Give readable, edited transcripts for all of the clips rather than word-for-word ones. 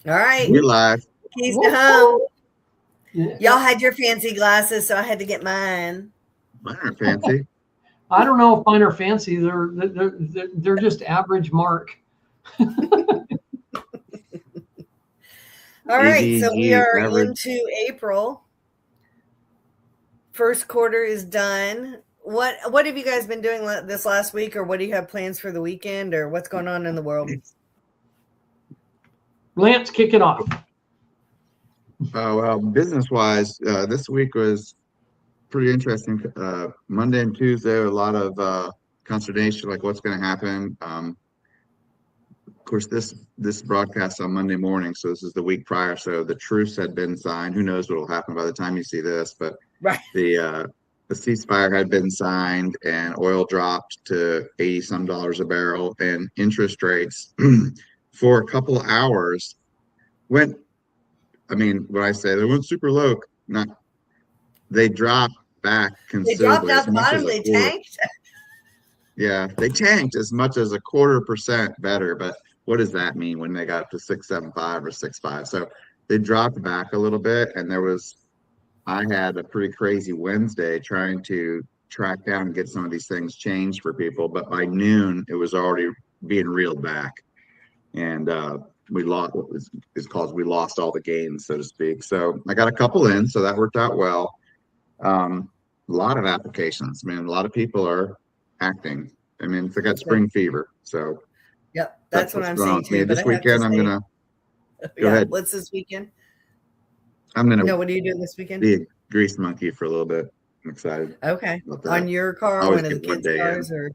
All right. We're live. Keys to home. Yeah. Y'all had your fancy glasses, so I had to get mine. Mine aren't fancy. I don't know if mine are fancy. They're just average Mark. All right, so we are average. into April. First quarter is done. What have you guys been doing this last week, or what do you have plans for the weekend, or what's going on in the world? Lance, kick it off. Well, business-wise, this week was pretty interesting. Monday and Tuesday, a lot of consternation, like what's going to happen. Of course, this broadcast on Monday morning, so this is the week prior. So the truce had been signed. Who knows what will happen by the time you see this? But right, the ceasefire had been signed, and oil dropped to $80-some a barrel, and interest rates for a couple of hours went. I mean, when I say they went super low, they dropped back considerably. They dropped out the bottom. They tanked. Yeah, they tanked as much as 0.25% better. But what does that mean when they got up to 6.75 or 6.5? So they dropped back a little bit, and I had a pretty crazy Wednesday trying to track down and get some of these things changed for people. But by noon, it was already being reeled back, and we lost what is called we lost all the gains, so to speak. So I got a couple in, so that worked out well. A lot of applications. I mean, a lot of people are acting. I mean, they got spring fever. So yep, that's what I'm saying too. This weekend, I'm gonna go ahead. What's this weekend? I'm gonna. No, what are you doing this weekend? Be a grease monkey for a little bit. I'm excited. Okay, on your car, one of the kids' cars, or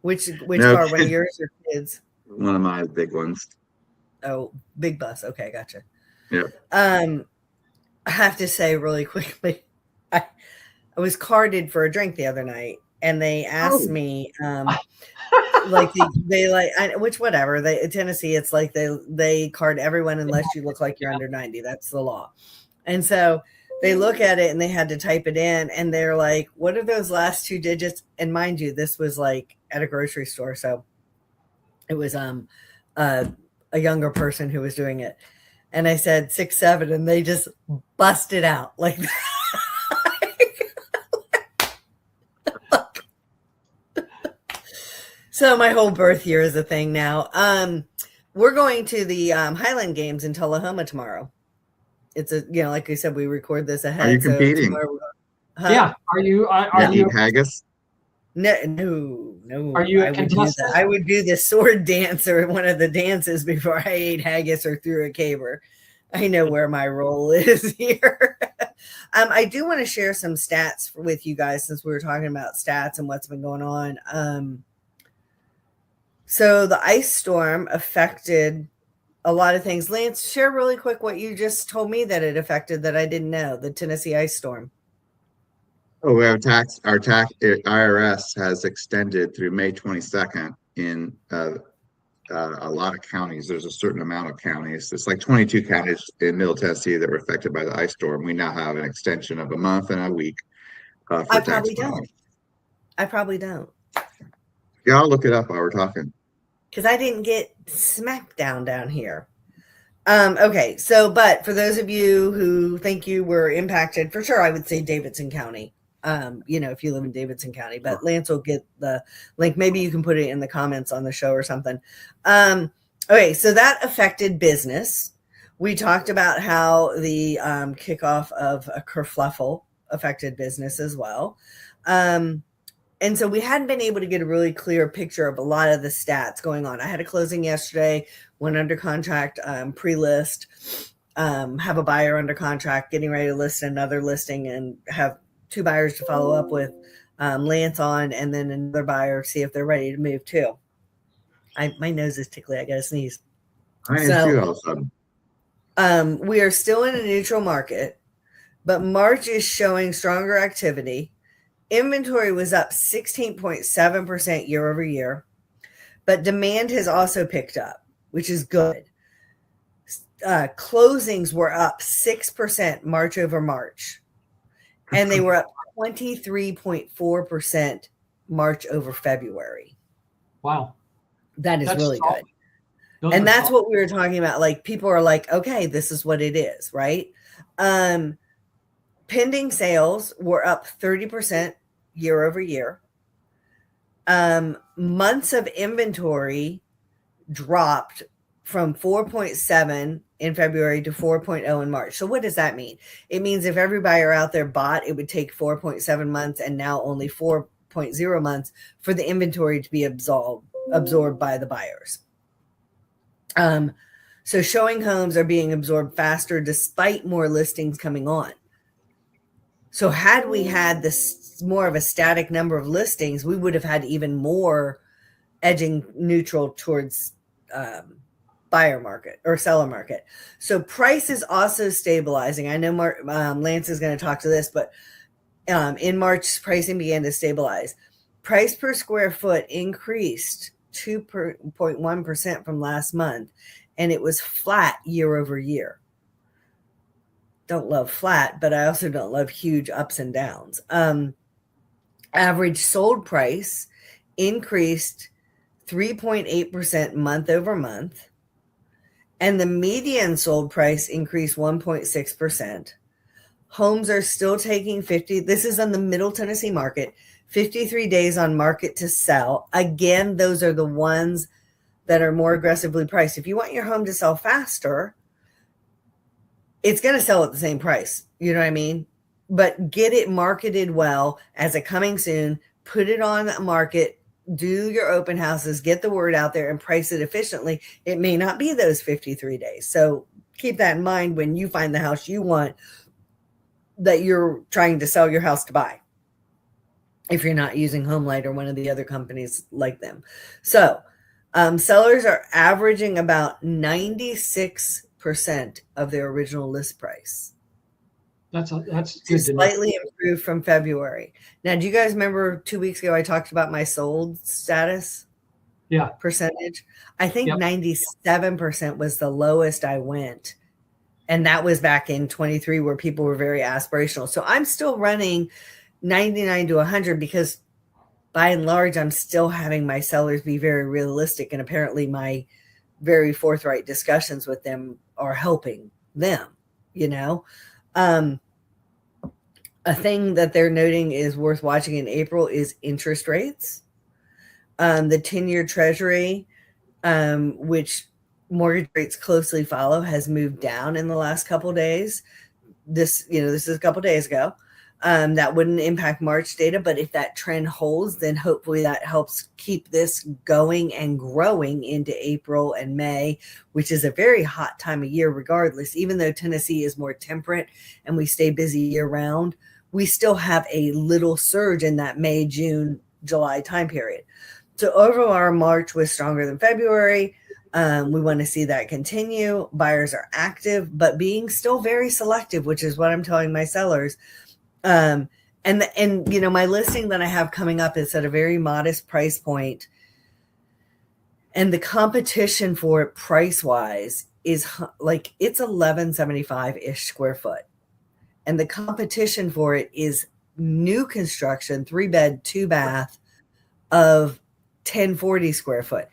which car? One of yours or kids? One of my big ones. Oh, big bus. Okay, gotcha. Yeah. I have to say really quickly, I was carded for a drink the other night, and they asked me, like which whatever Tennessee, it's like they card everyone unless you look like you're under 90. That's the law. And so they look at it and they had to type it in, and they're like, "What are those last two digits?" And mind you, this was like at a grocery store, so it was a younger person who was doing it. And I said 6-7, and they just busted out like that. So my whole birth year is a thing now. We're going to the Highland Games in Tullahoma tomorrow. It's like I said, we record this ahead. Are you competing? Yeah. Are you eat haggis? No. Are you a contestant? I would do the sword dance or one of the dances before I ate haggis or threw a caber. I know where my role is here. I do want to share some stats with you guys since we were talking about stats and what's been going on. So the ice storm affected a lot of things. Lance, share really quick what you just told me that it affected that I didn't know, the Tennessee ice storm. Oh, we have our IRS has extended through May 22nd in a lot of counties. There's a certain amount of counties. It's like 22 counties in Middle Tennessee that were affected by the ice storm. We now have an extension of a month and a week. I probably don't. Yeah, I'll look it up while we're talking. Because I didn't get smackdown down here. Okay, but for those of you who think you were impacted, for sure, I would say Davidson County. If you live in Davidson County, but Lance will get the link. Maybe you can put it in the comments on the show or something. Okay, so that affected business. We talked about how the kickoff of a kerfluffle affected business as well. And so we hadn't been able to get a really clear picture of a lot of the stats going on. I had a closing yesterday, went under contract, pre-list, have a buyer under contract, getting ready to list another listing, and have 2 buyers to follow up with Lance on, and then another buyer, see if they're ready to move too. My nose is tickly. I got to sneeze. I am too all of a sudden. We are still in a neutral market, but March is showing stronger activity. Inventory was up 16.7% year over year, but demand has also picked up, which is good. Closings were up 6% March over March, and they were up 23.4% March over February. Wow. That's really solid. good. Those And are that's solid. what we were talking about. Like people are like, okay, this is what it is, right? Pending sales were up 30% year over year. Months of inventory dropped from 4.7 in February to 4.0 in March. So what does that mean? It means if every buyer out there bought, it would take 4.7 months and now only 4.0 months for the inventory to be absorbed by the buyers. So showing homes are being absorbed faster despite more listings coming on. So had we had this more of a static number of listings, we would have had even more edging neutral towards buyer market or seller market. So price is also stabilizing. I know Lance is going to talk to this, but in March, pricing began to stabilize. Price per square foot increased 2.1% from last month, and it was flat year over year. Don't love flat, but I also don't love huge ups and downs. Average sold price increased 3.8% month over month, and the median sold price increased 1.6%. Homes are still taking 50. This is on the Middle Tennessee market, 53 days on market to sell. Again, those are the ones that are more aggressively priced. If you want your home to sell faster, it's going to sell at the same price. You know what I mean? But get it marketed well as a coming soon, put it on the market, do your open houses, get the word out there and price it efficiently. It may not be those 53 days. So keep that in mind when you find the house you want that you're trying to sell your house to buy, if you're not using HomeLight or one of the other companies like them. So sellers are averaging about 96% of their original list price. That's good to know. Slightly improved from February. Now, do you guys remember 2 weeks ago I talked about my sold status? Yeah. Percentage? I think Yep. 97% was the lowest I went. And that was back in 23 where people were very aspirational. So I'm still running 99 to 100 because by and large, I'm still having my sellers be very realistic. And apparently my very forthright discussions with them are helping them, you know. A thing that they're noting is worth watching in April is interest rates. The 10-year treasury, which mortgage rates closely follow, has moved down in the last couple of days. This is a couple of days ago. That wouldn't impact March data, but if that trend holds, then hopefully that helps keep this going and growing into April and May, which is a very hot time of year regardless. Even though Tennessee is more temperate and we stay busy year round, we still have a little surge in that May, June, July time period. So overall, March was stronger than February. We want to see that continue. Buyers are active, but being still very selective, which is what I'm telling my sellers. And my listing that I have coming up is at a very modest price point, and the competition for it price wise is like it's $11.75 ish square foot, and the competition for it is new construction 3-bed 2-bath of 1040 square foot,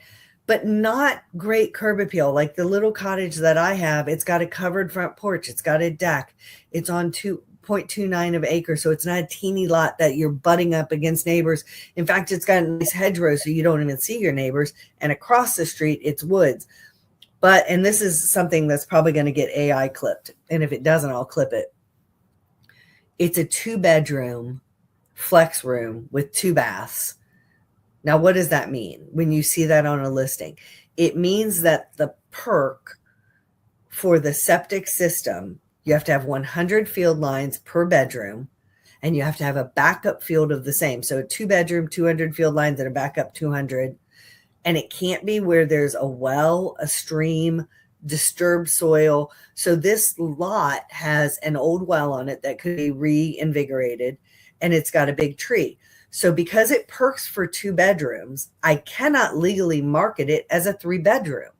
but not great curb appeal. Like the little cottage that I have, it's got a covered front porch, it's got a deck, it's on 2.29 of acres. So it's not a teeny lot that you're butting up against neighbors. In fact, it's got a nice hedgerow so you don't even see your neighbors. And across the street, it's woods. And this is something that's probably going to get AI clipped. And if it doesn't, I'll clip it. It's a 2-bedroom flex room with 2 baths. Now, what does that mean when you see that on a listing? It means that the perk for the septic system, you have to have 100 field lines per bedroom, and you have to have a backup field of the same. So a 2-bedroom, 200 field lines, and a backup 200. And it can't be where there's a well, a stream, disturbed soil. So this lot has an old well on it that could be reinvigorated, and it's got a big tree. So because it perks for 2 bedrooms, I cannot legally market it as a 3-bedroom.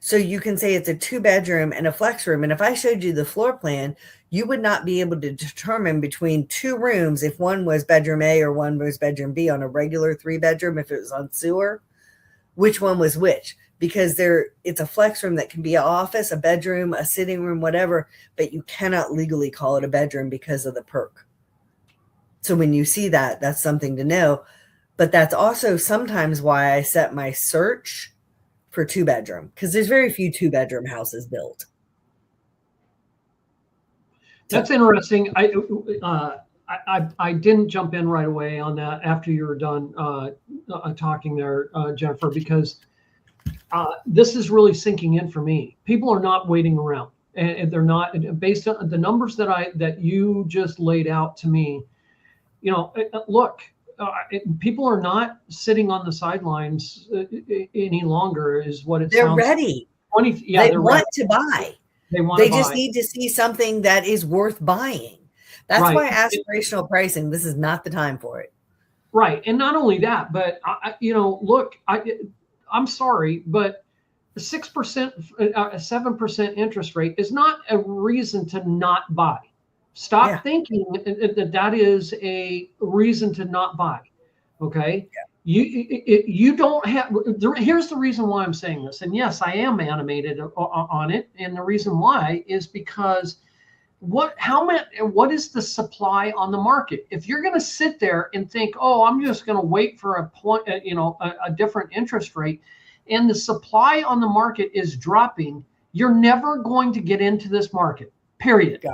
So you can say it's a 2-bedroom and a flex room. And if I showed you the floor plan, you would not be able to determine between 2 rooms, if one was bedroom A or one was bedroom B on a regular 3-bedroom, if it was on sewer, which one was which. because it's a flex room that can be an office, a bedroom, a sitting room, whatever, but you cannot legally call it a bedroom because of the perk. So when you see that, that's something to know. But that's also sometimes why I set my search for 2-bedroom, because there's very few 2-bedroom houses built. That's interesting. I didn't jump in right away on that after you were done talking there, Jennifer, because this is really sinking in for me. People are not waiting around, and they're not, based on the numbers that you just laid out to me. You know, look, people are not sitting on the sidelines any longer. Is what it they're sounds. Ready. They want ready. to buy. They just need to see something that is worth buying. That's right. why aspirational pricing, this is not the time for it. Right. And not only that, but look, I'm sorry, but 6%, 7% interest rate is not a reason to not buy. Stop thinking that is a reason to not buy. Okay. Yeah. You don't have, here's the reason why I'm saying this. And yes, I am animated on it. And the reason why is because what is the supply on the market? If you're going to sit there and think, oh, I'm just going to wait for a different interest rate, and the supply on the market is dropping, you're never going to get into this market, period. Yeah.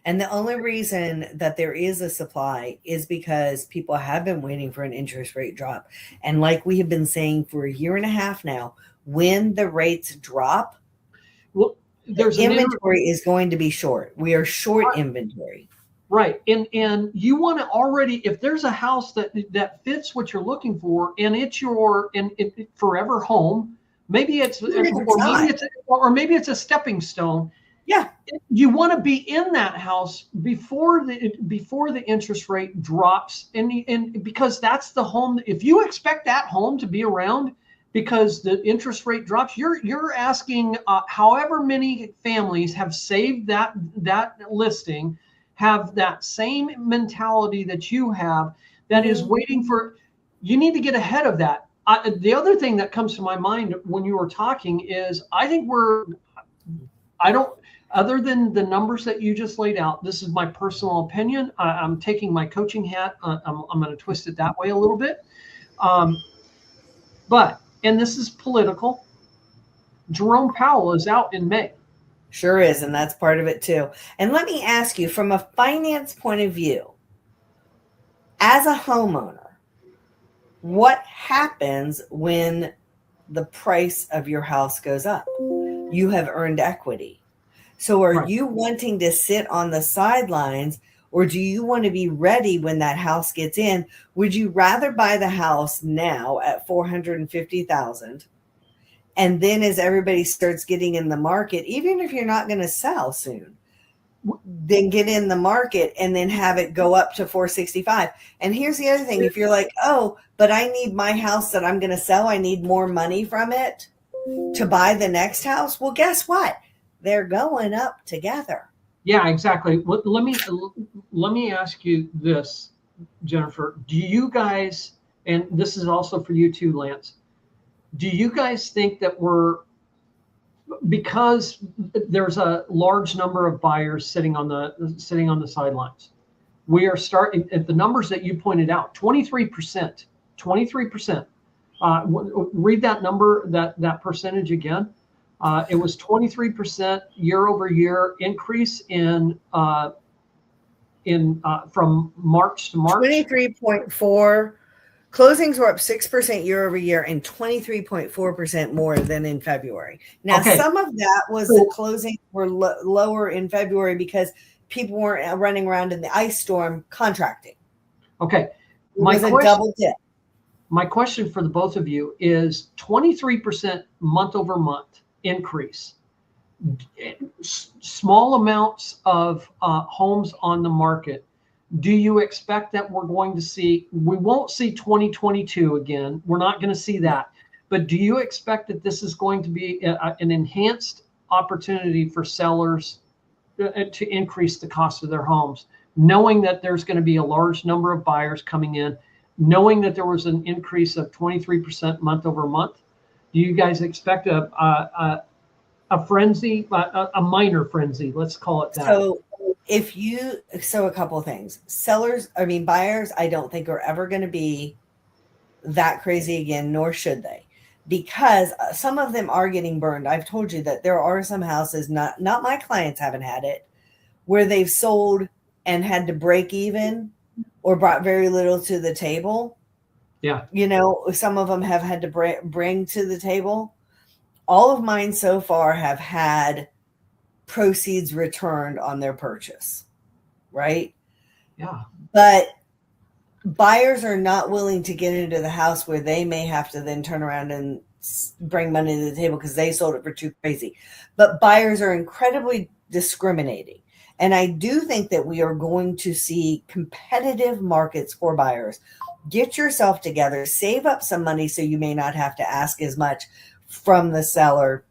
And the only reason that there is a supply is because people have been waiting for an interest rate drop. And like we have been saying for a year and a half now, when the rates drop, there's inventory is going to be short. We are short inventory. Right. And you want to already, if there's a house that fits what you're looking for, and it's your forever home, maybe it's maybe it's a stepping stone. Yeah. You want to be in that house before the interest rate drops, and because that's the home. If you expect that home to be around because the interest rate drops, you're asking however many families have saved that listing, have that same mentality that you have, that is waiting for. You need to get ahead of that. The other thing that comes to my mind when you were talking is other than the numbers that you just laid out, this is my personal opinion. I'm taking my coaching hat. I'm going to twist it that way a little bit. But, and this is political, Jerome Powell is out in May. Sure is. And that's part of it too. And let me ask you, from a finance point of view, as a homeowner, what happens when the price of your house goes up? You have earned equity. So are you wanting to sit on the sidelines, or do you want to be ready when that house gets in? Would you rather buy the house now at $450,000, and then as everybody starts getting in the market, even if you're not going to sell soon, then get in the market and then have it go up to $465,000? And here's the other thing: if you're like, oh, but I need my house that I'm going to sell, I need more money from it to buy the next house. Well, guess what? They're going up together. Yeah, exactly. Let me ask you this, Jennifer. Do you guys, and this is also for you too, Lance, do you guys think that because there's a large number of buyers sitting on the sidelines, we are starting at the numbers that you pointed out, 23%. Read that number, that percentage again. It was 23% year over year increase in from March to March. 23.4 closings were up 6% year over year, and 23.4% more than in February. Now, some of that was the closings were lower in February because people weren't running around in the ice storm contracting. Okay, it was a double dip. My question for the both of you is 23% month over month increase. Small amounts of homes on the market. Do you expect that we won't see 2022 again? We're not going to see that. But do you expect that this is going to be an enhanced opportunity for sellers to increase the cost of their homes, knowing that there's going to be a large number of buyers coming in, knowing that there was an increase of 23% month over month? Do you guys expect a frenzy, a minor frenzy? Let's call it that. So a couple of things. Buyers, I don't think are ever going to be that crazy again, nor should they, because some of them are getting burned. I've told you that there are some houses, not my clients haven't had it, where they've sold and had to break even or brought very little to the table. Yeah. Some of them have had to bring to the table. All of mine so far have had proceeds returned on their purchase, right? Yeah. But buyers are not willing to get into the house where they may have to then turn around and bring money to the table because they sold it for too crazy. But buyers are incredibly discriminating. And I do think that we are going to see competitive markets for buyers. Get yourself together, save up some money so you may not have to ask as much from the seller,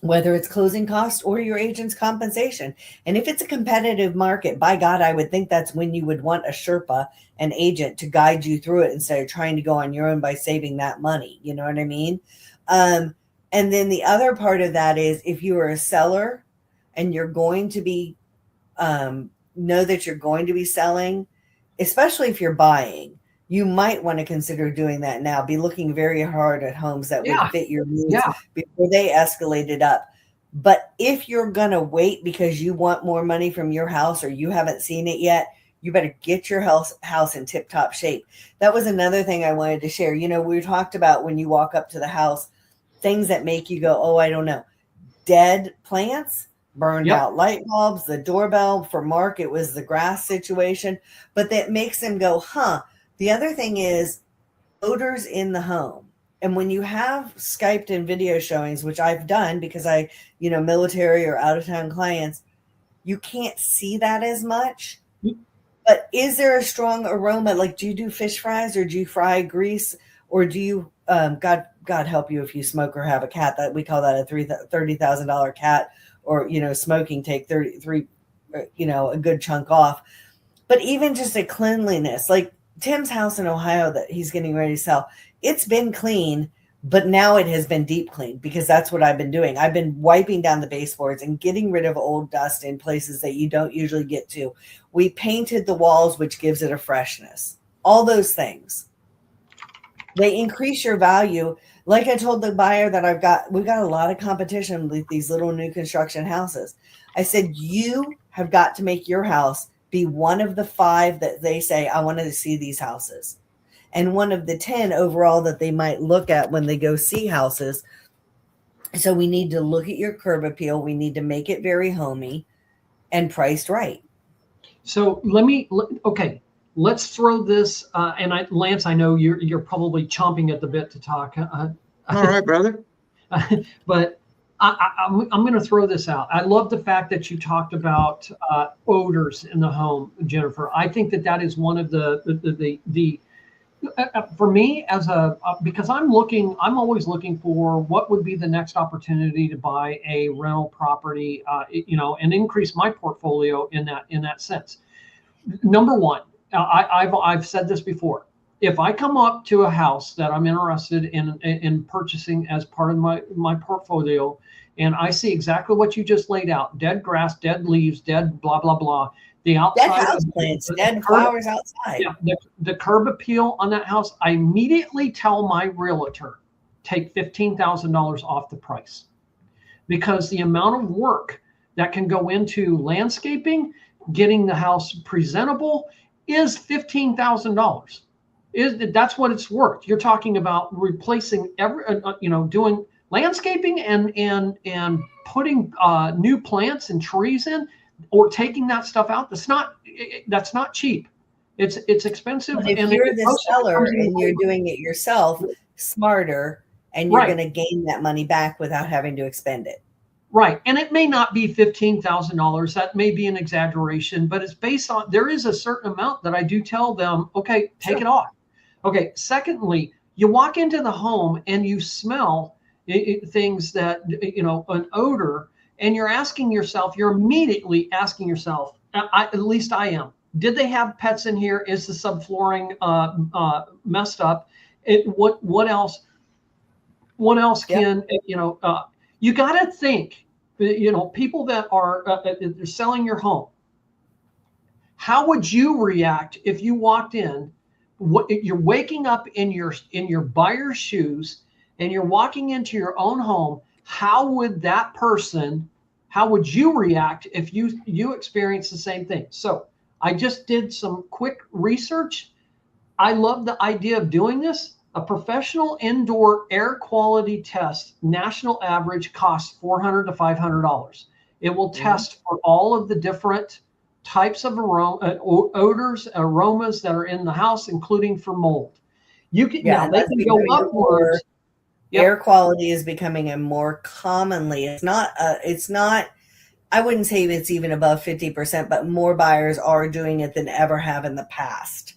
whether it's closing costs or your agent's compensation. And if it's a competitive market, by God, I would think that's when you would want a Sherpa, an agent, to guide you through it instead of trying to go on your own by saving that money. You know what I mean? And then the other part of that is if you are a seller and you're going to be, know that you're going to be selling, especially if you're buying, you might want to consider doing that now. Be looking very hard at homes that would fit your needs before they escalated up. But if you're going to wait because you want more money from your house or you haven't seen it yet, you better get your house in tip-top shape. That was another thing I wanted to share. We talked about when you walk up to the house, things that make you go, oh, I don't know. Dead plants, burned out light bulbs, the doorbell. For Mark, it was the grass situation. But that makes them go, huh. The other thing is odors in the home. And when you have Skyped and video showings, which I've done because I, military or out of town clients, you can't see that as much. But is there a strong aroma? Like, do you do fish fries or do you fry grease? Or do you, God help you if you smoke or have a cat, that we call that a $30,000 cat, or, smoking, take 33, a good chunk off. But even just a cleanliness, like Tim's house in Ohio that he's getting ready to sell, it's been clean, but now it has been deep cleaned because that's what I've been doing. I've been wiping down the baseboards and getting rid of old dust in places that you don't usually get to. We painted the walls, which gives it a freshness. All those things. They increase your value. Like I told the buyer that we've got a lot of competition with these little new construction houses. I said, you have got to make your house be one of the 5 that they say, I wanted to see these houses. And one of the 10 overall that they might look at when they go see houses. So we need to look at your curb appeal. We need to make it very homey and priced right. So let's throw this. Lance, I know you're probably chomping at the bit to talk. All right, brother. But I'm going to throw this out. I love the fact that you talked about odors in the home, Jennifer. I think that is one of the for me because I'm always looking for what would be the next opportunity to buy a rental property, and increase my portfolio in that sense. Number one, I've said this before. If I come up to a house that I'm interested in purchasing as part of my portfolio, and I see exactly what you just laid out: dead grass, dead leaves, dead blah blah blah. The outside, dead house plants, dead flowers outside. Yeah, the curb appeal on that house. I immediately tell my realtor, take $15,000 off the price, because the amount of work that can go into landscaping, getting the house presentable, is $15,000. That's what it's worth. You're talking about replacing doing landscaping and putting new plants and trees in, or taking that stuff out. That's not cheap. It's expensive. But if you're the seller and you're doing it yourself, smarter, and you're going to gain that money back without having to expend it. Right. And it may not be $15,000. That may be an exaggeration, but it's based on, there is a certain amount that I do tell them, okay, take it off. Okay. Secondly, you walk into the home and you smell things that, an odor, and you're immediately asking yourself, at least I am, did they have pets in here? Is the subflooring messed up? What else? one else Yep. can, you got to think, people that are they're selling your home. How would you react if you walked in? What you're waking up in your buyer's shoes, and you're walking into your own home? How would that person? How would you react if you experience the same thing? So I just did some quick research. I love the idea of doing this. A professional indoor air quality test, national average costs $400 to $500. It will test for all of the different types of odors, aromas that are in the house, including for mold. You can Yeah, now and they that's can go becoming upwards. Yep. air quality is becoming a more commonly. It's not. I wouldn't say it's even above 50%, but more buyers are doing it than ever have in the past.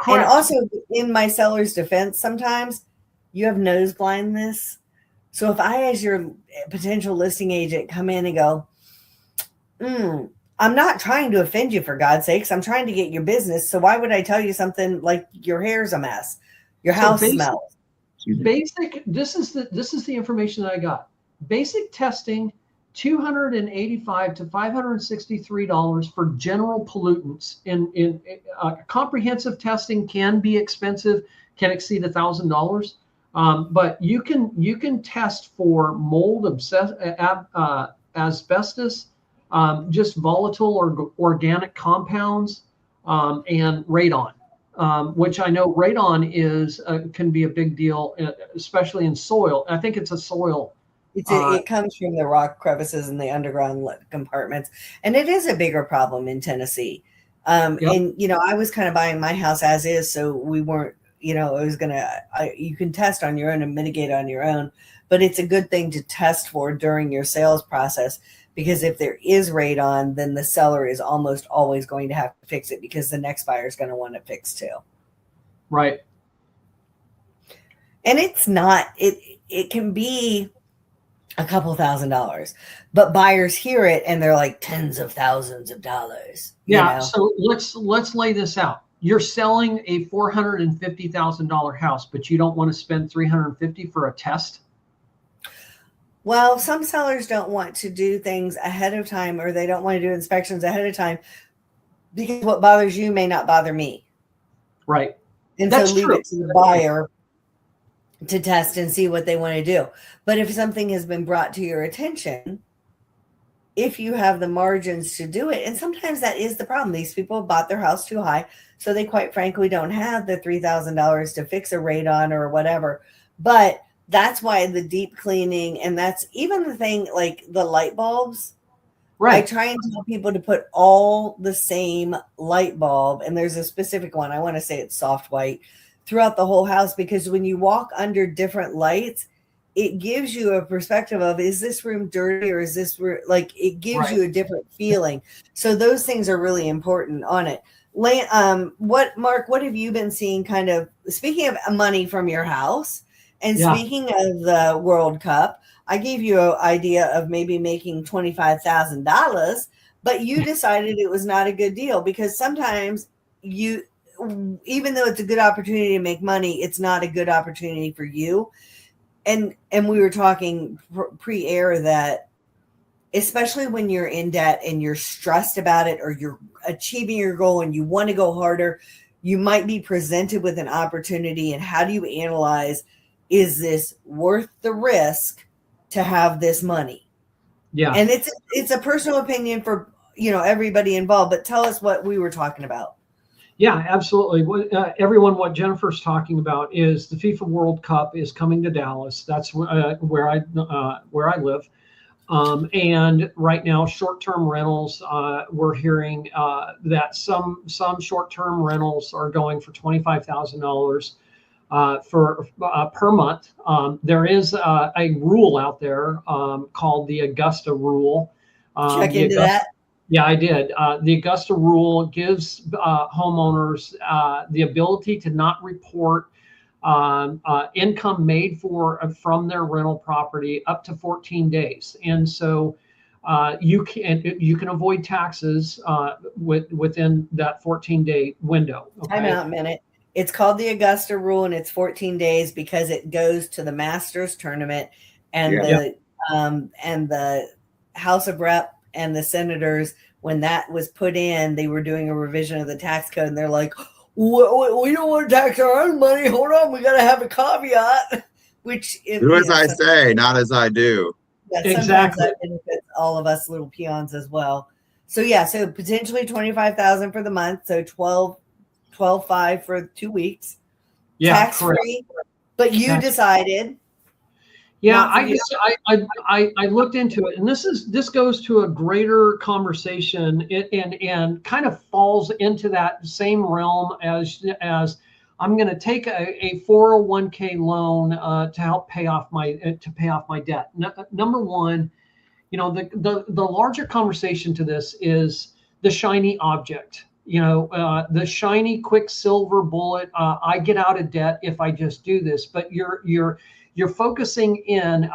And Correct. also, in my seller's defense, sometimes you have nose blindness. So if I, as your potential listing agent, come in and go, I'm not trying to offend you, for God's sakes. I'm trying to get your business. So why would I tell you something like your hair's a mess, your house smells? Basic. This is the information that I got. Basic testing, $285 to $563 for general pollutants. In comprehensive testing can be expensive, can exceed $1,000. But you can test for mold, asbestos, just volatile or organic compounds, and radon, which I know radon can be a big deal, especially in soil. I think it's a soil. It comes from the rock crevices and the underground compartments, and it is a bigger problem in Tennessee. Yep. And I was kind of buying my house as is, so we weren't. It was you can test on your own and mitigate on your own, but it's a good thing to test for during your sales process, because if there is radon, then the seller is almost always going to have to fix it, because the next buyer is going to want it fixed too. Right. And it's not. It can be a couple $1,000s, but buyers hear it and they're like tens of thousands of dollars. Yeah. So let's lay this out. You're selling a $450,000 house, but you don't want to spend $350 for a test. Well, some sellers don't want to do things ahead of time, or they don't want to do inspections ahead of time, because what bothers you may not bother me. Right. And That's so leave true. it to the buyer to test and see what they want to do. But if something has been brought to your attention, if you have the margins to do it, and sometimes that is the problem. These people have bought their house too high, so they quite frankly don't have the $3,000 to fix a radon or whatever. But that's why the deep cleaning, and that's even the thing like the light bulbs. Right. I try and tell people to put all the same light bulb, and there's a specific one, I want to say it's soft white, throughout the whole house, because when you walk under different lights, it gives you a perspective of, is this room dirty, or is this like, it gives you a different feeling. So those things are really important on it. Mark, what have you been seeing, kind of speaking of money from your house, and speaking of the World Cup? I gave you an idea of maybe making $25,000, but you decided it was not a good deal, because sometimes even though it's a good opportunity to make money, it's not a good opportunity for you. And we were talking pre-air that, especially when you're in debt and you're stressed about it, or you're achieving your goal and you want to go harder, you might be presented with an opportunity. And how do you analyze, is this worth the risk to have this money? Yeah. And it's a personal opinion for, everybody involved, but tell us what we were talking about. Yeah, absolutely. Everyone, what Jennifer's talking about is the FIFA World Cup is coming to Dallas. That's where I live. And right now, short-term rentals, we're hearing that some short-term rentals are going for $25,000 per month. There is a rule out there called the Augusta Rule. Check into that. Yeah, I did. The Augusta Rule gives homeowners the ability to not report income made from their rental property up to 14 days. And so you can avoid taxes within that 14-day window. Okay? Time out a minute. It's called the Augusta rule, and it's 14 days because it goes to the Masters tournament and the House of Rep and the senators. When that was put in, they were doing a revision of the tax code, and they're like, we don't want to tax our own money. Hold on, we got to have a caveat. Which, do as I say, not as I do. Yeah, sometimes Exactly. that benefits all of us little peons as well. So yeah, so potentially 25,000 for the month, so 12.5 for 2 weeks, tax free. But you decided. Yeah, I looked into it, and this goes to a greater conversation, and kind of falls into that same realm as I'm going to take a 401k loan to help pay off my debt. Number one, the larger conversation to this is the shiny object. The shiny quick silver bullet. I get out of debt if I just do this. But you're focusing in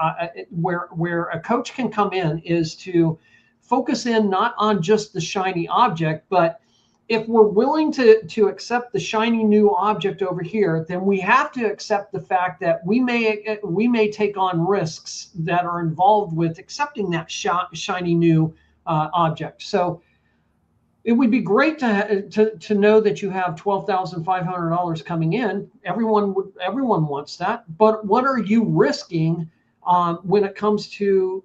where a coach can come in is to focus in not on just the shiny object, but if we're willing to accept the shiny new object over here, then we have to accept the fact that we may take on risks that are involved with accepting that shiny new object. So it would be great to know that you have $12,500 coming in. Everyone wants that, but what are you risking when it comes to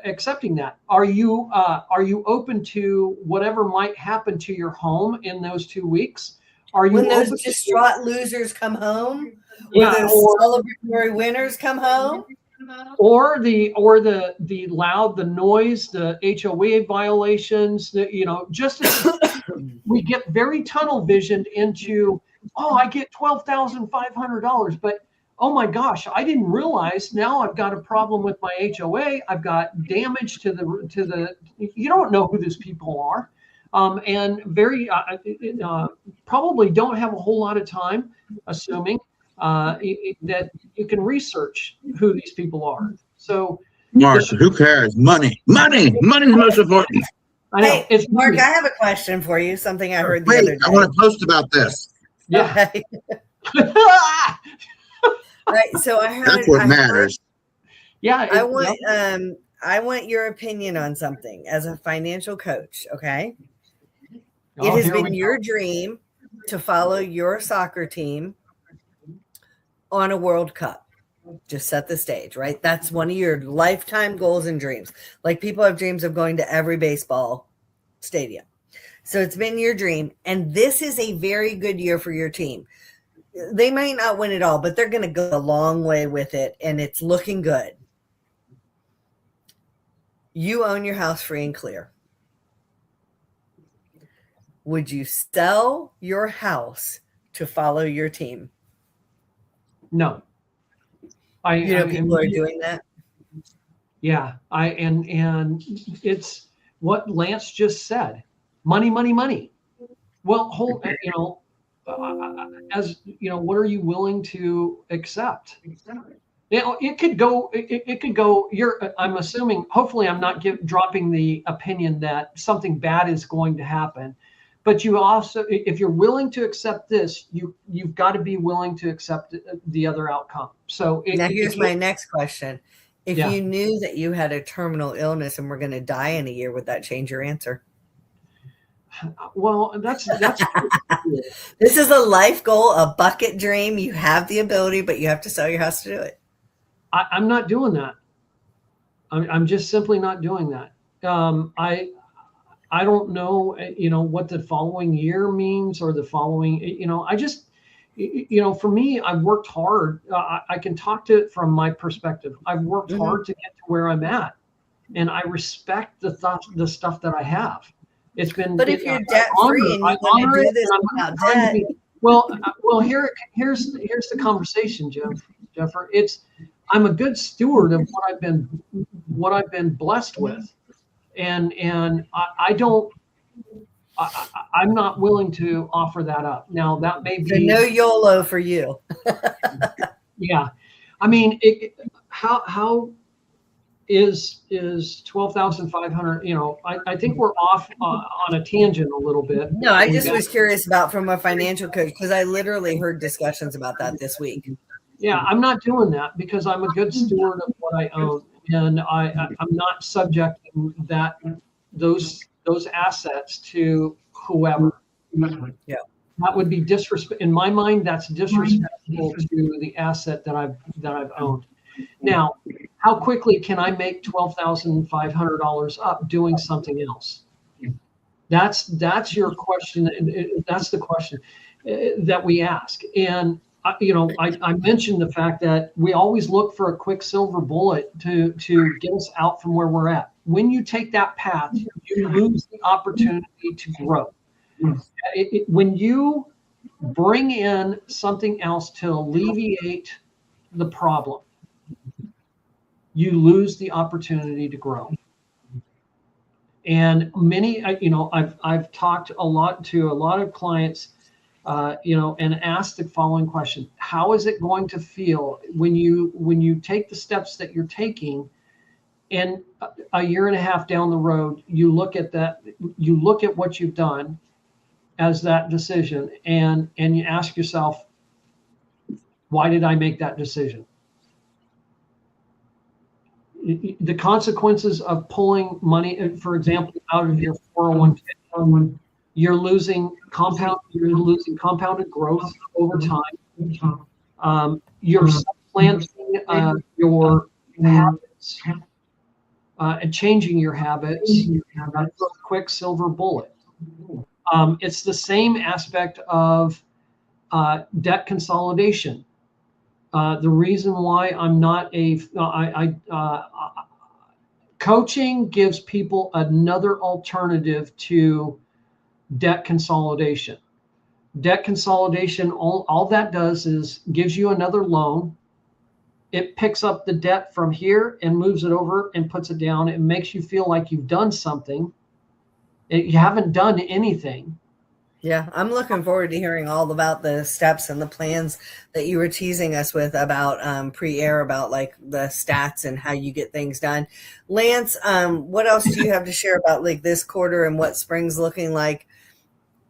accepting that? Are you open to whatever might happen to your home in those 2 weeks? Are you when those distraught losers come home? Yeah, or those celebratory winners come home? Or the loud, the noise, the HOA violations, just as we get very tunnel visioned into, I get $12,500, but oh my gosh, I didn't realize now I've got a problem with my HOA. I've got damage to the you don't know who these people are. And very probably don't have a whole lot of time, assuming that you can research who these people are. So, Mark, who cares? Money is most important. I know. Hey, It's Mark, money. I have a question for you. Something I heard the Wait, other day. I want to post about this. Yeah. Okay. Right. So I heard. That's what matters. Yeah. I want your opinion on something as a financial coach. Okay. Oh, It has here been we your go. dream to follow your soccer team on a World Cup. Just set the stage, right? That's one of your lifetime goals and dreams. Like people have dreams of going to every baseball stadium. So it's been your dream. And this is a very good year for your team. They might not win it all, but they're going to go a long way with it. And it's looking good. You own your house free and clear. Would you sell your house to follow your team? No. People are doing that. Yeah. And it's what Lance just said. Money. Well, as you know, what are you willing to accept? It could go. I'm assuming. Hopefully, I'm not dropping the opinion that something bad is going to happen. But you also, if you're willing to accept this, you've got to be willing to accept the other outcome. So now here's my next question: if Yeah. you knew that you had a terminal illness and were going to die in a year, would that change your answer? Well, that's This is a life goal, a bucket dream. You have the ability, but you have to sell your house to do it. I'm not doing that. I'm just simply not doing that. I don't know, what the following year means or the following, I just, for me, I've worked hard. I can talk to it from my perspective. I've worked hard to get to where I'm at, and I respect the stuff that I have. It's been. But if you're debt free and you want to do this without debt, well, here's the conversation, Jeffrey. I'm a good steward of what I've been blessed with, and I'm not willing to offer that up. Now that may be so no YOLO for you. Yeah, I mean, how is 12,500. I think we're off on a tangent a little bit. No, I just was curious about from a financial coach, because I literally heard discussions about that this week. Yeah, I'm not doing that because I'm a good steward of what I own, and I'm not subjecting those assets to whoever. Yeah. That would be disrespect. In my mind, that's disrespectful to the asset that I've owned. Now, how quickly can I make $12,500 up doing something else? That's your question. That's the question that we ask. And I mentioned the fact that we always look for a quick silver bullet to get us out from where we're at. When you take that path, you lose the opportunity to grow. When you bring in something else to alleviate the problem, you lose the opportunity to grow. And many, I've talked a lot to a lot of clients, and asked the following question: how is it going to feel when you take the steps that you're taking, and a year and a half down the road, you look at what you've done as that decision, and you ask yourself, why did I make that decision? The consequences of pulling money, for example, out of your 401k, you're losing compounded growth over time. You're supplanting your habits and changing your habits. That's a quick silver bullet. It's the same aspect of debt consolidation. The reason why I'm not coaching gives people another alternative to debt consolidation. Debt consolidation, all that does is gives you another loan. It picks up the debt from here and moves it over and puts it down. It makes you feel like you've done something. You haven't done anything. Yeah, I'm looking forward to hearing all about the steps and the plans that you were teasing us with about pre-air, about like the stats and how you get things done. Lance, what else do you have to share about like this quarter and what spring's looking like?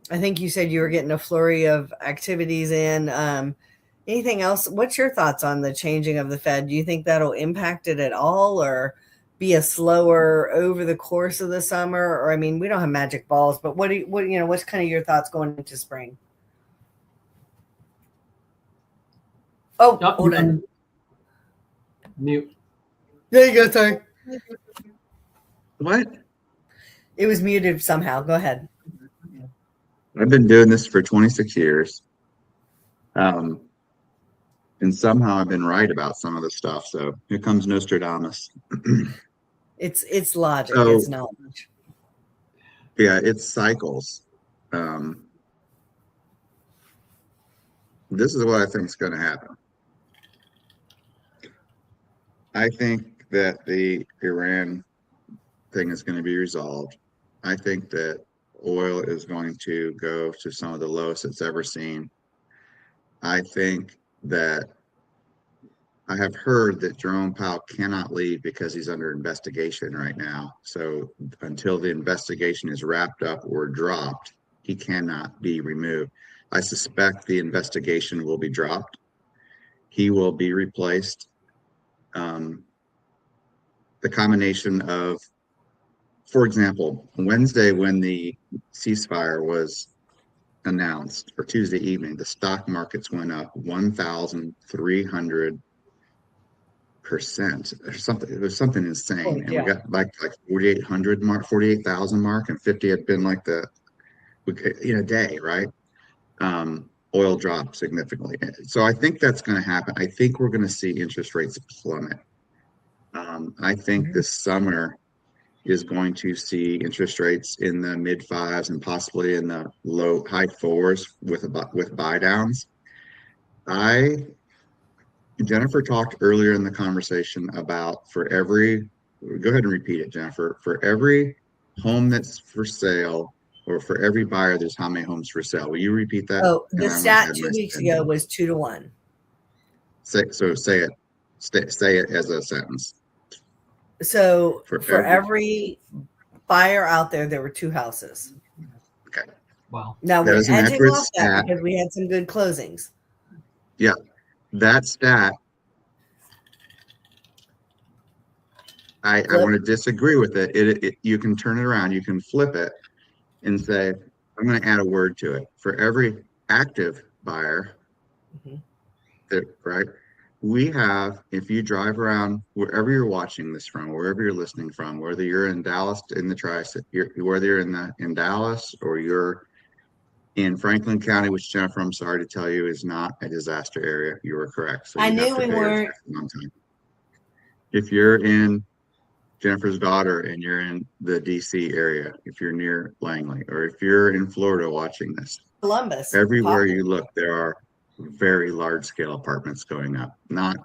I think you said you were getting a flurry of activities in. Anything else? What's your thoughts on the changing of the Fed? Do you think that'll impact it at all, or be a slower over the course of the summer? Or, I mean, we don't have magic balls, but what's kind of your thoughts going into spring? Oh, hold on. Mute. There you go, sorry. What? It was muted somehow. Go ahead. I've been doing this for 26 years. And somehow I've been right about some of the stuff. So here comes Nostradamus. It's logic. So, it's knowledge. Yeah, it's cycles. This is what I think is going to happen. I think that the Iran thing is going to be resolved. I think that oil is going to go to some of the lowest it's ever seen. I think that I have heard that Jerome Powell cannot leave because he's under investigation right now. So until the investigation is wrapped up or dropped, he cannot be removed. I suspect the investigation will be dropped. He will be replaced. The combination of, for example, Wednesday when the ceasefire was announced, or Tuesday evening, the stock markets went up 1,300% or something. It was something insane. And we got like 48,000 mark, and 50 had been like in a day, right? Oil dropped significantly. So I think that's going to happen. I think we're going to see interest rates plummet. I think this summer is going to see interest rates in the mid fives and possibly in the high fours with buy downs. Jennifer talked earlier in the conversation about go ahead and repeat it, Jennifer. For every home that's for sale, or for every buyer, there's how many homes for sale. Will you repeat that? Oh, the stat 2 weeks ago was 2 to 1. Say it as a sentence. So For for every every buyer out there were 2 houses. okay. Wow. Now That we're is an edging accurate off that stat. because we had some good closings. Yeah, that stat, I Flip. want to disagree with it. You can turn it around, you can flip it and say, I'm going to add a word to it. For every active buyer, Mhm. right? We have, if you drive around wherever you're watching this from, wherever you're listening from, whether you're in Dallas in the whether you're in Dallas or you're in Franklin County, which Jennifer, I'm sorry to tell you, is not a disaster area. You were correct. So I you have knew to we pay your weren't. taxes on time. If you're in Jennifer's daughter and you're in the DC area, if you're near Langley, or if you're in Florida watching this, Columbus. everywhere Poplar. you look, there are very large scale apartments going up, not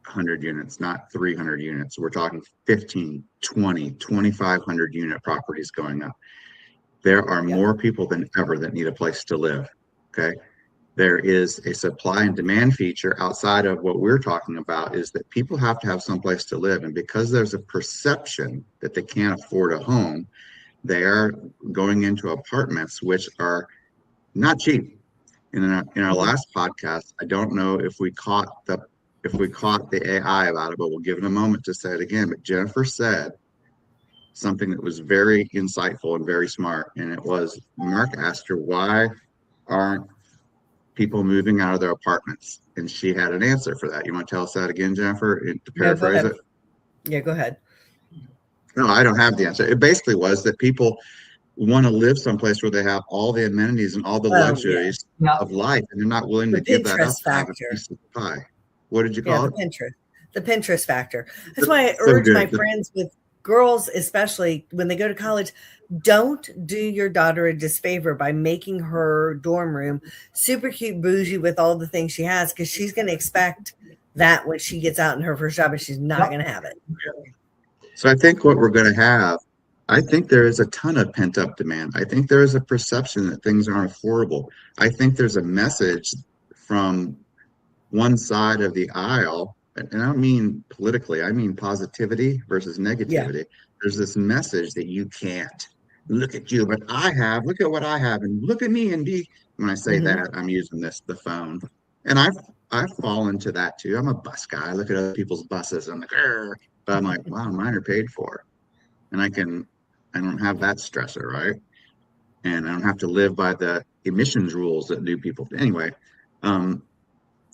100 units, not 300 units. We're talking 15, 20, 2,500 unit properties going up. There are Yeah. more people than ever that need a place to live. Okay. There is a supply and demand feature outside of what we're talking about, is that people have to have some place to live. And because there's a perception that they can't afford a home, they are going into apartments, which are not cheap. In our Mhm. last podcast, I don't know if we caught the AI about it, but we'll give it a moment to say it again. But Jennifer said something that was very insightful and very smart. And it was, Mark asked her, why aren't people moving out of their apartments? And she had an answer for that. You want to tell us that again, Jennifer, to No, go paraphrase ahead. it? Yeah, go ahead. No, I don't have the answer. It basically was that people want to live someplace where they have all the amenities and all the Oh, yeah. luxuries Yeah. of life, and they're not willing The to give that up Pinterest to have a factor. piece of the pie. What did you Yeah, call the it? Pinterest. The Pinterest factor. That's why I So urge my good. friends with girls, especially when they go to college, don't do your daughter a disfavor by making her dorm room super cute bougie with all the things she has, because she's going to expect that when she gets out in her first job, and she's not Yep. going to have it. So I think what we're going to have, I think there is a ton of pent up demand. I think there is a perception that things aren't affordable. I think there's a message from one side of the aisle, and I don't mean politically, I mean positivity versus Yeah. negativity. There's this message that you can't. Look at you, but look at what I have, and look at me and be. When I say Mhm. that, I'm using the phone. And I've fallen to that too. I'm a bus guy. I look at other people's buses and I'm like, "Grr." But I'm like, wow, mine are paid for. And I don't have that stressor, right? And I don't have to live by the emissions rules that do people. Anyway, um,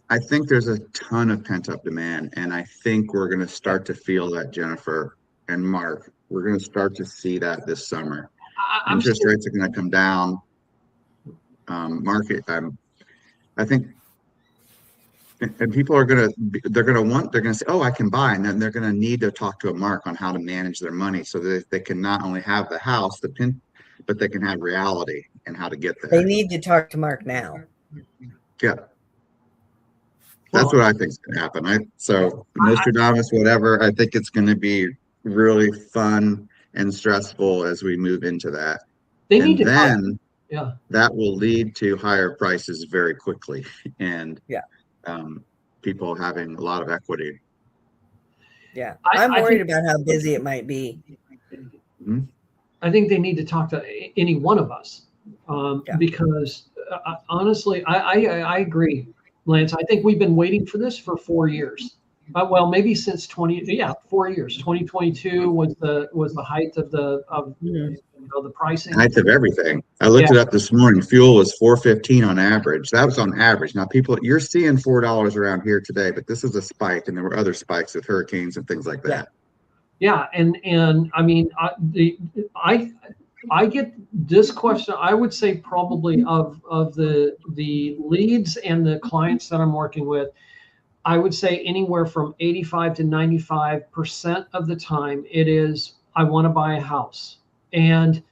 I think there's a ton of pent up demand, and I think we're going to start to feel that, Jennifer and Mark. We're going to start to see that this summer. I'm Interest still, rates are going to come down. Market, I think, and people are going to they're going to say, oh, I can buy, and then they're going to need to talk to a Mark on how to manage their money so that they can not only have the house, but they can have reality and how to get They there. need to talk to Mark now. Yeah. That's what I think is going to happen. So Nostradamus, whatever, I think it's going to be really fun and stressful as we move into that. they need And to talk. then Yeah. that will lead to higher prices very quickly and Yeah. People having a lot of equity. Yeah. I I'm worried think- about how busy it might be. Mhm. I think they need to talk to any one of us, Yeah. because honestly, I agree, Lance. I think we've been waiting for this for 4 years. Well, maybe since 4 years. 2022 was the height of the Mhm. the pricing. Height of everything. I looked it up this morning. Fuel was $4.15 on average. That was on average. Now, you're seeing $4 around here today, but this is a spike, and there were other spikes with hurricanes and things like that. Yeah, and I mean, I get this question. I would say probably of the leads and the clients that I'm working with, I would say anywhere from 85 to 95% of the time it is, I want to buy a house. And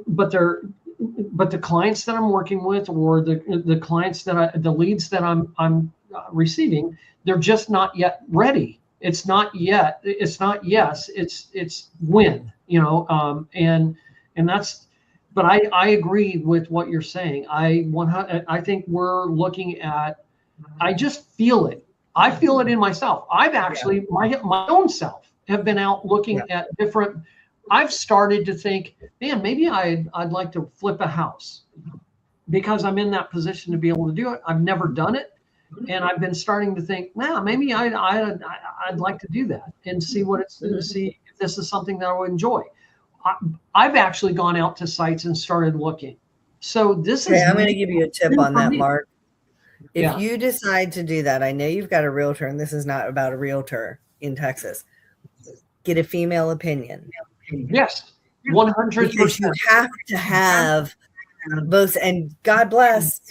but the clients that I'm working with, or the clients the leads that I'm receiving, they're just not yet ready. It's not yet. It's not yes. It's when. And that's. But I agree with what you're saying. I think we're looking at. I just feel it. I feel it in myself. I've actually, my own self have been out looking at different, I've started to think, man, maybe I'd like to flip a house because I'm in that position to be able to do it. I've never done it. And I've been starting to think, well, maybe I'd like to do that and see what it's, see if this is something that I would enjoy. I've actually gone out to sites and started looking. So this is. I'm going to give you a tip on that, Mark. If Yeah. you decide to do that, I know you've got a realtor, and this is not about a realtor in Texas. Get a female opinion. Yes, 100%. Because you have to have both, and God bless.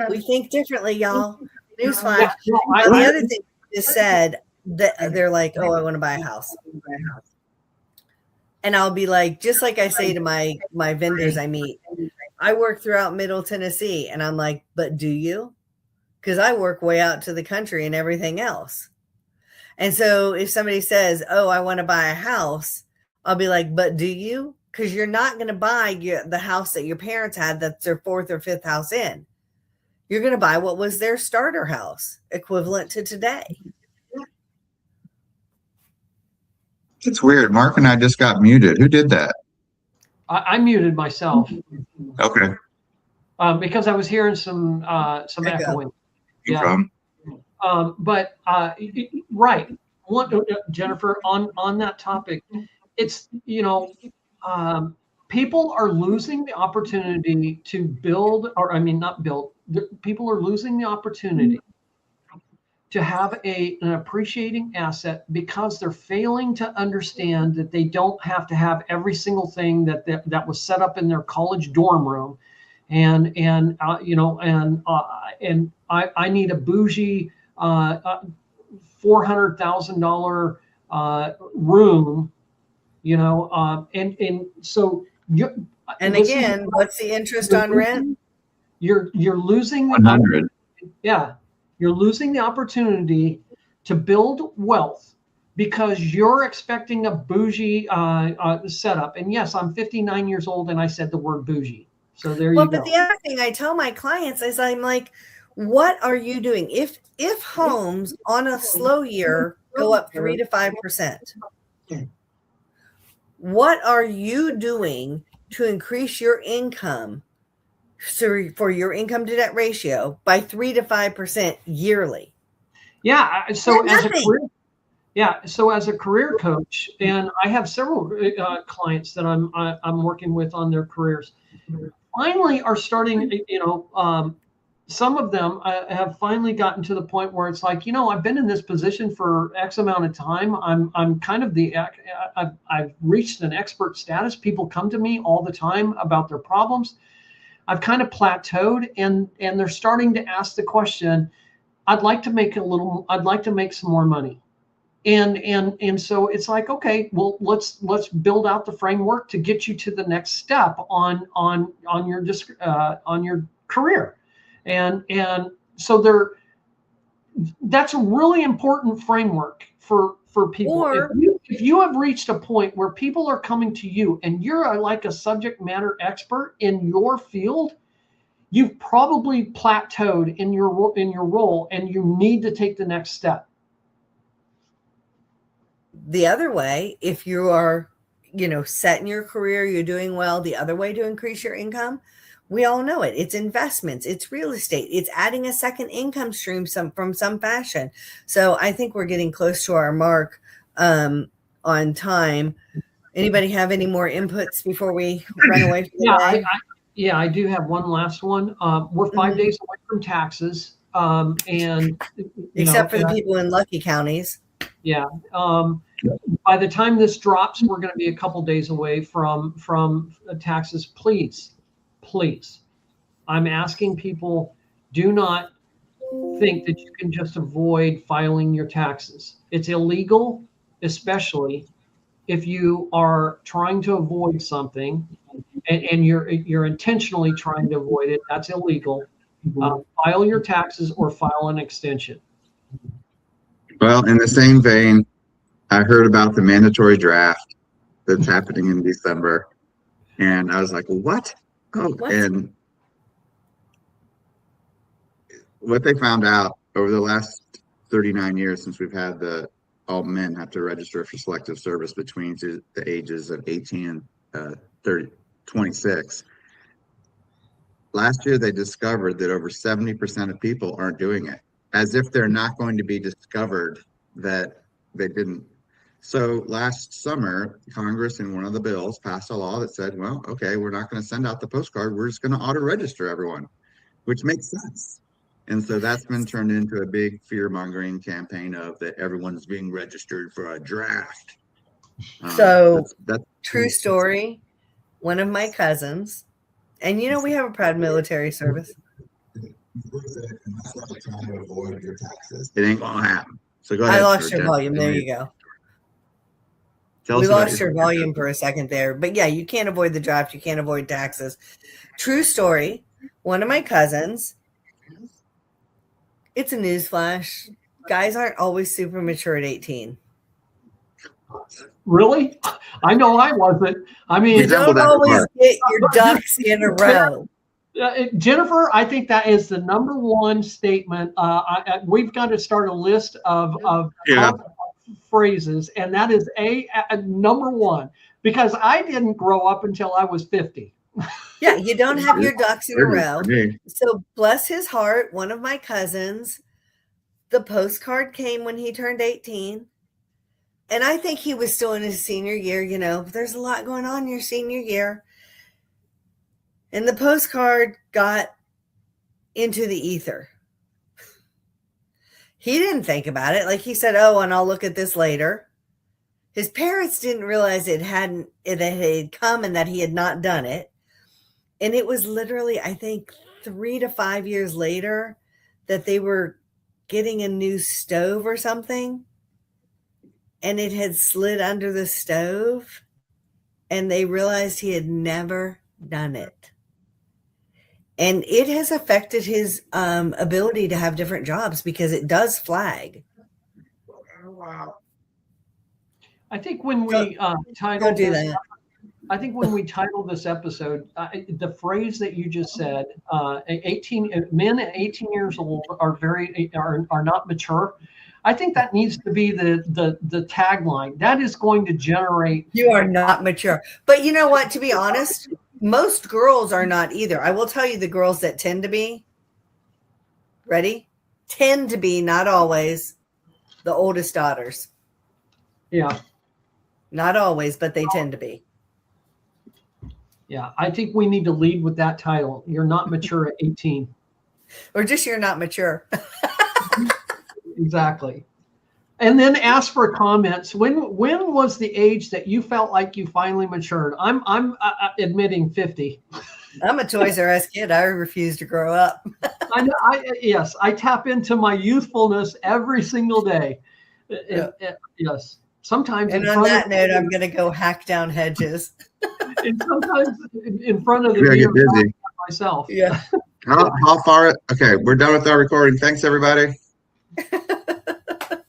We think differently, y'all. Newsflash. Yeah, no, The other thing you just said, that they're like, oh, I want to buy a house. And I'll be like, just like I say to my vendors I meet, I work throughout Middle Tennessee, and I'm like, but do you? Because I work way out to the country and everything else. And so if somebody says, oh, I want to buy a house, I'll be like, but do you? Because you're not going to buy the house that your parents had that's their fourth or fifth house in. You're going to buy what was their starter house, equivalent to today. It's weird. Mark and I just got muted. Who did that? I muted myself Okay. because I was hearing some echoing. Yeah. But right, Jennifer, on that topic, it's, people are losing the opportunity to build, or I mean, not build. People are losing the opportunity to have an appreciating asset because they're failing to understand that they don't have to have every single thing that was set up in their college dorm room, and I need a bougie $400,000 room, and so you. And again, what's the interest on rent? You're losing 100. Yeah, you're losing the opportunity to build wealth because you're expecting a bougie setup. And yes, I'm 59 years old, and I said the word bougie. So there you go. But the other thing I tell my clients is, I'm like, what are you doing? If homes on a slow year go up 3 to 5%, what are you doing to increase your income? So for your income to debt ratio by 3 to 5% yearly. Yeah. So as a career coach, and I have several clients that I'm working with on their careers, finally are starting. Some of them have finally gotten to the point where it's like, I've been in this position for X amount of time. I'm kind of I've reached an expert status. People come to me all the time about their problems. I've kind of plateaued, and they're starting to ask the question, I'd like to make some more money. And so it's like, okay, well, let's build out the framework to get you to the next step on your career. And so that's a really important framework for people. If you have reached a point where people are coming to you and you're like a subject matter expert in your field, you've probably plateaued in your role, and you need to take the next step. The other way, if you are, set in your career, you're doing well, the other way to increase your income, we all know it. It's investments, it's real estate, it's adding a second income stream from some fashion. So I think we're getting close to our mark on time. Anybody have any more inputs before we run away from the day? I do have one last one. We're 5 days away from taxes, and except for the people in lucky counties. Yeah. By the time this drops, we're going to be a couple days away from taxes. Please, I'm asking people, do not think that you can just avoid filing your taxes. It's illegal, especially if you are trying to avoid something and you're intentionally trying to avoid it. That's illegal. File your taxes or file an extension. Well, in the same vein, I heard about the mandatory draft that's happening in December, and I was like, what? Oh, What? And what they found out over the last 39 years since we've had all men have to register for selective service between the ages of 18 and 26. Last year, they discovered that over 70% of people aren't doing it, as if they're not going to be discovered that they didn't. So last summer, Congress in one of the bills passed a law that said, well, okay, we're not going to send out the postcard. We're just going to auto-register everyone, which makes sense. And so that's been turned into a big fear-mongering campaign of that everyone's being registered for a draft. So true story, one of my cousins, and we have a proud military service. It ain't gonna happen. So go ahead. I lost your volume. There you go. We lost your volume for a second there. But yeah, you can't avoid the draft. You can't avoid taxes. True story. One of my cousins, it's a newsflash. Guys aren't always super mature at 18. Really? I know I wasn't. I mean, you don't always get your ducks in a row. Jennifer, I think that is the number one statement. We've got to start a list of phrases, and that is a number one, because I didn't grow up until I was 50. Yeah, you don't have your ducks in a row. So bless his heart, one of my cousins, the postcard came when he turned 18. And I think he was still in his senior year. There's a lot going on in your senior year. And the postcard got into the ether. He didn't think about it. Like he said, oh, and I'll look at this later. His parents didn't realize it had come and that he had not done it. And it was literally, I think, 3 to 5 years later that they were getting a new stove or something. And it had slid under the stove. And they realized he had never done it. And it has affected his ability to have different jobs because it does flag. Wow. I think when we titled this, I think when we titled this episode, the phrase that you just said, 18 men at 18 years old are not mature. I think that needs to be the tagline. That is going to generate. You are not mature. But you know what? To be honest, most girls are not either. I will tell you the girls that tend to be. Ready? Tend to be, not always, the oldest daughters. Yeah. Not always, but they tend to be. Yeah, I think we need to lead with that title. You're not mature at 18. Or just you're not mature. Exactly. And then ask for comments. When was the age that you felt like you finally matured? I'm admitting 50. I'm a Toys R Us kid. I refuse to grow up. Yes, I tap into my youthfulness every single day. Yes. Sometimes. And on that note, I'm going to go hack down hedges. And sometimes in front of the mirror myself. Yeah. How far? Okay, we're done with our recording. Thanks, everybody.